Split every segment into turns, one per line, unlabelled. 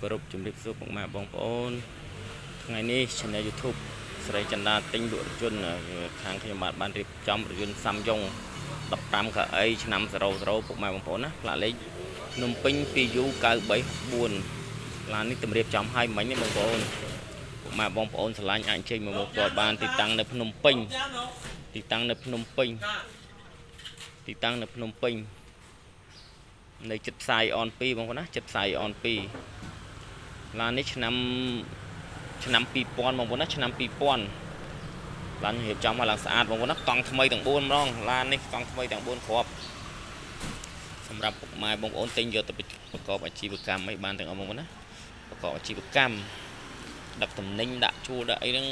គោរពជំរាបសួរពុកម៉ែបងប្អូនថ្ងៃនេះ Channel YouTube ស្រីចន្ទាទិញលក់រថយន្តខាងខ្ញុំបានរៀបចំរថយន្តសាំយ៉ុង15កៅអីឆ្នាំ00ពុកម៉ែបងប្អូនណាផ្លាកលេខភ្នំពេញ 2U934 ឡាននេះតម្រៀបចំឲ្យមិញបងប្អូនពុកម៉ែបងប្អូនឆ្លាញ់អាចចេញមកមើលផ្ទាល់បានទីតាំងនៅភ្នំពេញនៅចិត្តផ្សាយអន2បងប្អូនណាចិត្តផ្សាយអន2ឡាននេះឆ្នាំ2000បងប្អូនណាឆ្នាំ2000ឡានរៀបចំឲ្យឡើងស្អាតបងប្អូនណាកង់ថ្មីទាំង4ម្ដងឡាននេះកង់ថ្មីទាំង4គ្រាប់សម្រាប់ពុកម៉ែបងប្អូនទិញយកទៅប្រកបអាជីវកម្មអីបានទាំងអស់បងប្អូនណាប្រកបអាជីវកម្មដឹកតំណែងដាក់ជួលដាក់អីហ្នឹង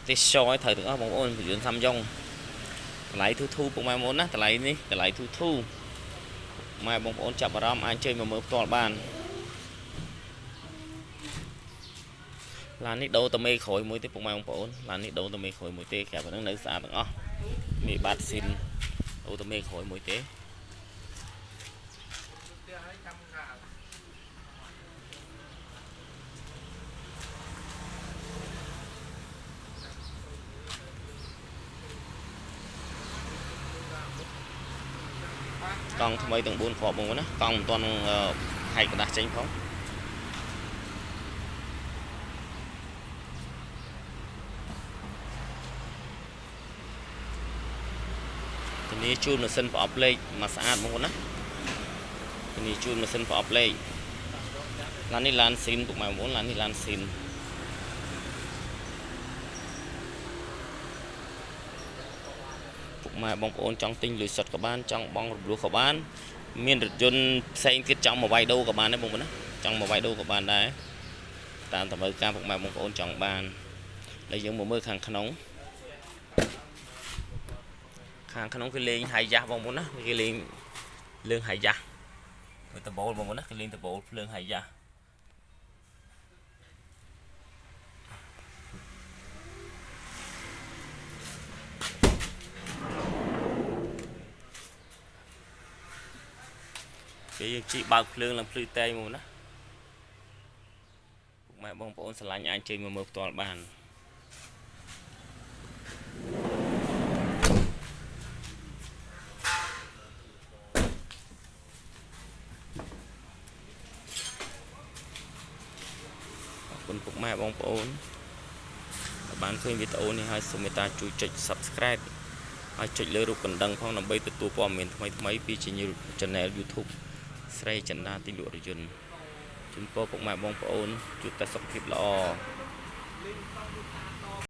ទេសចរឲ្យត្រូវទាំងអស់បងប្អូនរថយន្តសាំយ៉ុងតម្លៃធូពុកម៉ែបងប្អូនណាតម្លៃនេះតម្លៃធូម៉ែបងប្អូនចាប់អារម្មណ៍អាចចេញមកមើលផ្ទាល់បានឡាននេះដូរតែមេក្រួយមួយទេពុកម៉ែបងប្អូនឡាននេះដូរតែមេក្រួយមួយទេក្រៅពីហ្នឹងនៅស្អាតទាំងអស់មានបាតស៊ីនដូរតែមេក្រួយមួយទេកង់ថ្មីទាំង4គ្រាប់បងប្អូនណាកង់មិនទាន់ហែកกระดาษចេញផងធានាជូនម៉ាស៊ីនប្រអប់លេខមកស្អាតបងប្អូនណាធានាជូនម៉ាស៊ីនប្រអប់លេខឡាននេះឡានស៊ីនពុកម៉ែបងប្អូនឡាននេះឡានស៊ីនម៉ែបងប្អូនចង់ទិញលុយសុទ្ធក៏បានចង់បង់រំលោះក៏បានមានរថយន្តផ្សេងទៀតចង់មកវាយដូរក៏បានដែរបងប្អូនណាចង់មកវាយដូរក៏បានដែរតាមតម្រូវការពុកម៉ែបងប្អូនចង់បានហើយយើងមកមើលខាងក្នុងគឺលេងហាយយ៉ាស់បងប្អូនណាគេលេងលឿងហាយយ៉ាស់មើលតបូលបងប្អូនណាគេលេងតបូលភ្លើងហាយយ៉ាស់យើងជីបើកភ្លើងឡើងភ្លឺតែមកណាពុកម៉ែបងប្អូនឆ្លាញ់អាចចេញមកមើលផ្ទាល់បានអរគុណពុកម៉ែបងប្អូនបានឃើញវីដេអូនេះហើយសូមមេត្តាជួយចុច Subscribe ហើយចុចលើរូបកណ្ដឹងផងដើម្បីទទួលព័ត៌មានថ្មីៗពី Channel YouTube ស្រីចន្ទាទិញលក់រថយន្តជូនពរពុកម៉ែបងប្អូនជួបតែសុខភាពល្អ